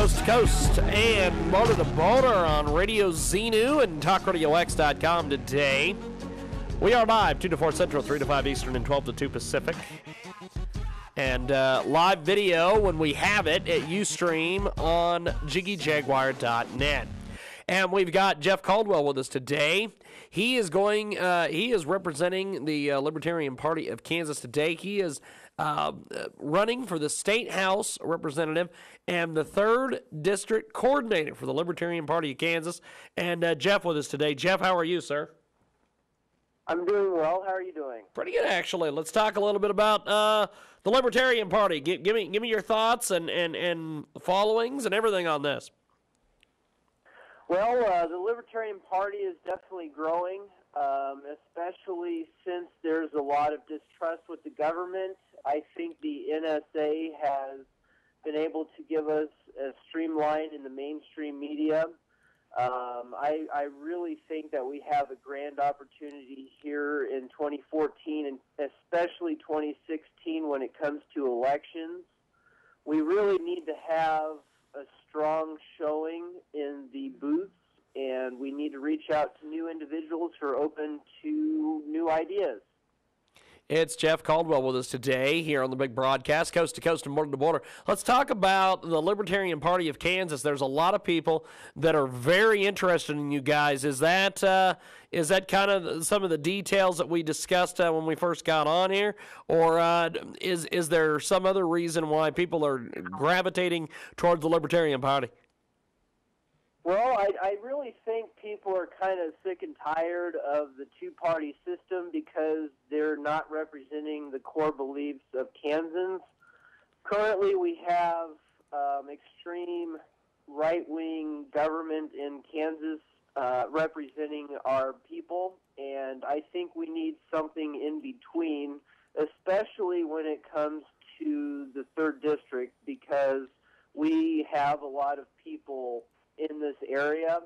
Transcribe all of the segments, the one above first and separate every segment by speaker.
Speaker 1: coast to coast and motor to motor on Radio Xenu and TalkRadioX.com today. We are live 2 to 4 Central, 3 to 5 Eastern, and 12 to 2 Pacific. And live video when we have it at Ustream on JiggyJaguar.net. And we've got Jeff Caldwell with us today. He is representing the Libertarian Party of Kansas today. He is running for the State House representative and the 3rd District Coordinator for the Libertarian Party of Kansas. And Jeff with us today. Jeff, how are you, sir?
Speaker 2: I'm doing well. How are you doing?
Speaker 1: Pretty good, actually. Let's talk a little bit about the Libertarian Party. Give me your thoughts and followings and everything on this.
Speaker 2: Well, the Libertarian Party is definitely growing, especially since there's a lot of distrust with the government. I think the NSA has been able to give us a streamline in the mainstream media. I really think that we have a grand opportunity here in 2014 and especially 2016 when it comes to elections. We really need to have a strong showing in the booths, and we need to reach out to new individuals who are open to new ideas.
Speaker 1: It's Jeff Caldwell with us today here on the big broadcast, coast to coast and border to border. Let's talk about the Libertarian Party of Kansas. There's a lot of people that are very interested in you guys. Is that kind of some of the details that we discussed when we first got on here, or is there some other reason why people are gravitating towards the Libertarian Party?
Speaker 2: Well, I really think people are kind of sick and tired of the two-party system because they're not representing the core beliefs of Kansans. Currently, we have extreme right-wing government in Kansas representing our people, and I think we need something in between, especially when it comes to the 3rd District, because we have a lot of people in this area,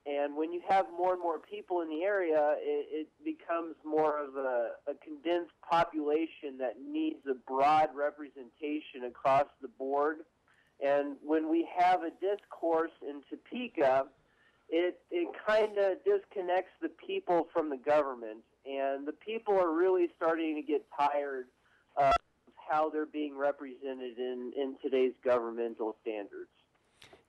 Speaker 2: and when you have more and more people in the area, it becomes more of a condensed population that needs a broad representation across the board. And when we have a discourse in Topeka, it kind of disconnects the people from the government, and the people are really starting to get tired of how they're being represented in today's governmental standards.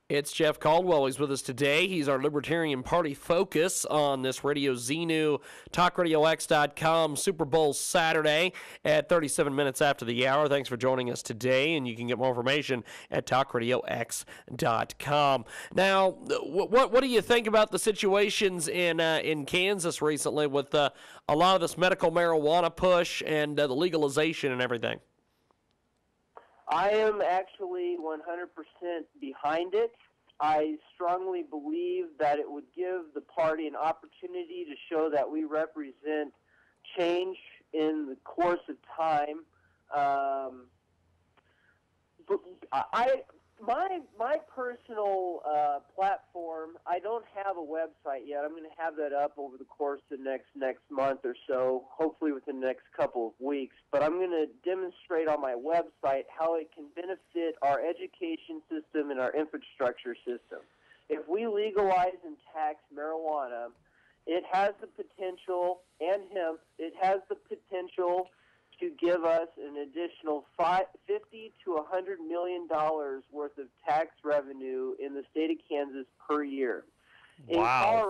Speaker 1: It's Jeff Caldwell. He's with us today. He's our Libertarian Party focus on this Radio Xenu, TalkRadioX.com Super Bowl Saturday at 37 minutes after the hour. Thanks for joining us today, and you can get more information at TalkRadioX.com. Now, what do you think about the situations in Kansas recently with a lot of this medical marijuana push and the legalization and everything?
Speaker 2: I am actually 100% behind it. I strongly believe that it would give the party an opportunity to show that we represent change in the course of time. My personal platform, I don't have a website yet. I'm going to have that up over the course of the next month or so, hopefully within the next couple of weeks. But I'm going to demonstrate on my website how it can benefit our education system and our infrastructure system. If we legalize and tax marijuana, it has the potential, and hemp, it has the potential to give us an additional $50 to $100 million worth of tax revenue in the state of Kansas per year.
Speaker 1: Wow.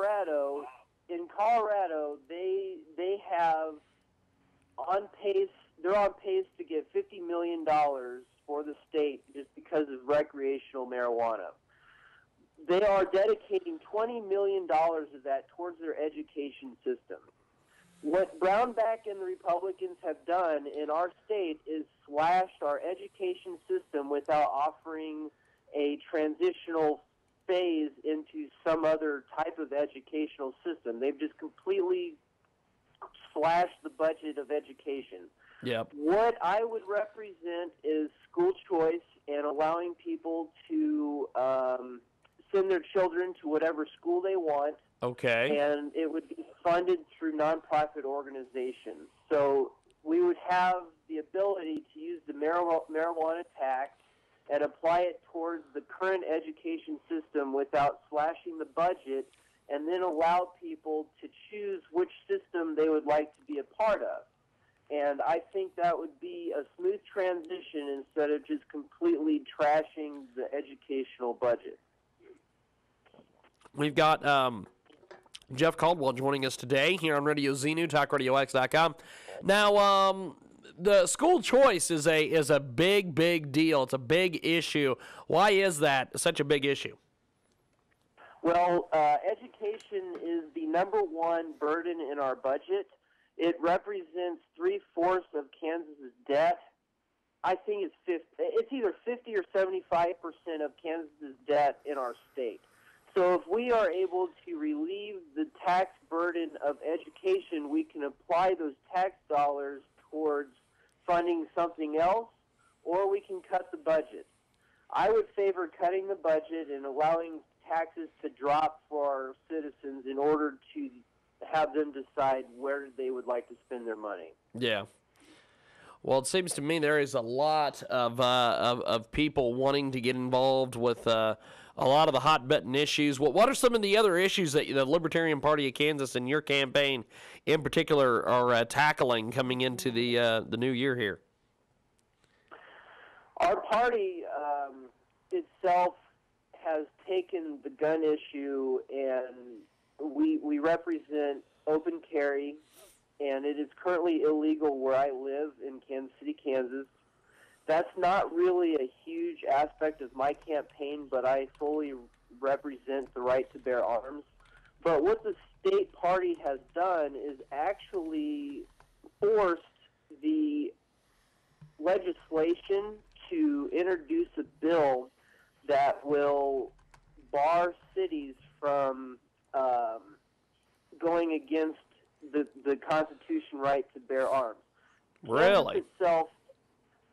Speaker 2: In Colorado, they have they're on pace to get $50 million for the state just because of recreational marijuana. They are dedicating $20 million of that towards their education system. What Brownback and the Republicans have done in our state is slashed our education system without offering a transitional phase into some other type of educational system. They've just completely slashed the budget of education.
Speaker 1: Yep.
Speaker 2: What I would represent is school choice and allowing people to send their children to whatever school they want.
Speaker 1: Okay.
Speaker 2: And it would be funded through nonprofit organizations. So we would have the ability to use the marijuana tax and apply it towards the current education system without slashing the budget, and then allow people to choose which system they would like to be a part of. And I think that would be a smooth transition instead of just completely trashing the educational budget.
Speaker 1: We've got Jeff Caldwell joining us today here on Radio Xenu, TalkRadioX.com. Now, the school choice is a big, big deal. It's a big issue. Why is that such a big issue?
Speaker 2: Well, education is the number one burden in our budget. It represents 3/4 of Kansas's debt. I think it's either 50 or 75% of Kansas's debt in our state. So if we are able to relieve the tax burden of education, we can apply those tax dollars towards funding something else, or we can cut the budget. I would favor cutting the budget and allowing taxes to drop for our citizens in order to have them decide where they would like to spend their money.
Speaker 1: Yeah. Well, it seems to me there is a lot of people wanting to get involved with a lot of the hot-button issues. What are some of the other issues that the Libertarian Party of Kansas and your campaign in particular are tackling coming into the new year here?
Speaker 2: Our party itself has taken the gun issue, and we represent open carry, and it is currently illegal where I live in Kansas City, Kansas. That's not really a huge aspect of my campaign, but I fully represent the right to bear arms. But what the state party has done is actually forced the legislation to introduce a bill that will bar cities from going against the Constitution right to bear arms.
Speaker 1: Really?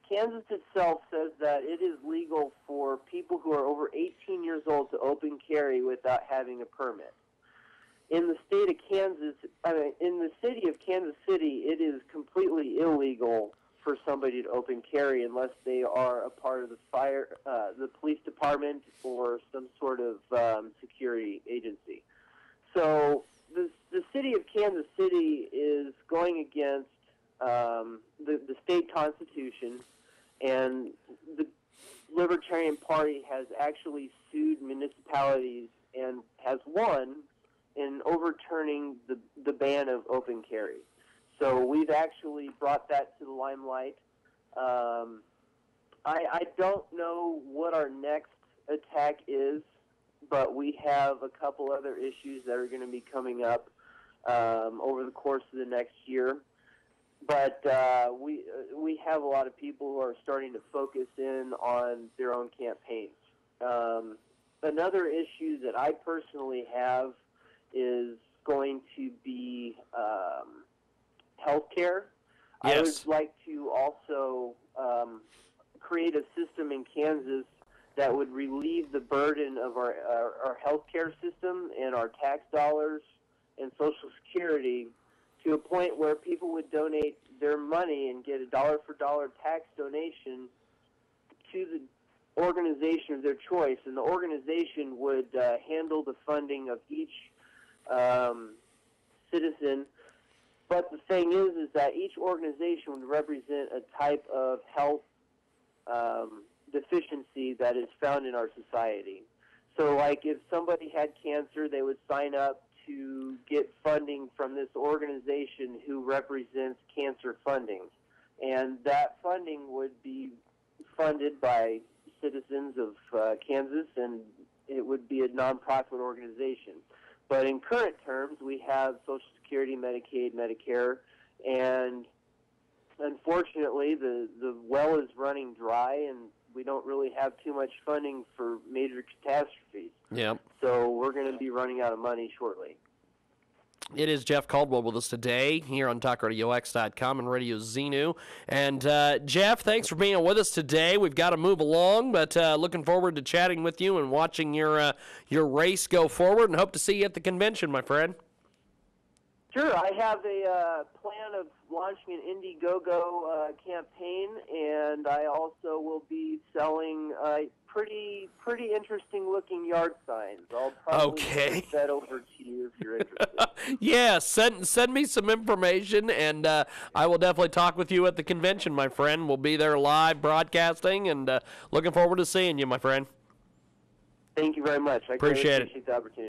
Speaker 2: Kansas itself says that it is legal for people who are over 18 years old to open carry without having a permit. In the state of Kansas, in the city of Kansas City, it is completely illegal for somebody to open carry unless they are a part of the police department or some sort of security agency. So the city of Kansas City is going against the state constitution, and the Libertarian Party has actually sued municipalities and has won in overturning the ban of open carry. So we've actually brought that to the limelight. I don't know what our next attack is, but we have a couple other issues that are going to be coming up over the course of the next year. But we have a lot of people who are starting to focus in on their own campaigns. Another issue that I personally have is going to be health care.
Speaker 1: Yes.
Speaker 2: I would like to also create a system in Kansas that would relieve the burden of our health care system and our tax dollars and Social Security to a point where people would donate their money and get a dollar-for-dollar tax donation to the organization of their choice, and the organization would handle the funding of each citizen. But the thing is that each organization would represent a type of health deficiency that is found in our society. So, like, if somebody had cancer, they would sign up to get funding from this organization who represents cancer funding. And that funding would be funded by citizens of Kansas, and it would be a nonprofit organization. But in current terms, we have Social Security, Medicaid, Medicare, and unfortunately the well is running dry, and we don't really have too much funding for major catastrophes.
Speaker 1: Yeah.
Speaker 2: So we're going to be running out of money shortly.
Speaker 1: It is Jeff Caldwell with us today here on TalkRadioX.com and Radio Xenu. And Jeff, thanks for being with us today. We've got to move along, but looking forward to chatting with you and watching your race go forward, and hope to see you at the convention, my friend.
Speaker 2: Sure, I have a plan of launching an Indiegogo campaign, and I also will be selling pretty interesting-looking yard signs. I'll probably get that over to you if you're interested.
Speaker 1: Yeah, send me some information, and I will definitely talk with you at the convention, my friend. We'll be there live broadcasting, and looking forward to seeing you, my friend.
Speaker 2: Thank you very much. I
Speaker 1: appreciate
Speaker 2: appreciate the opportunity.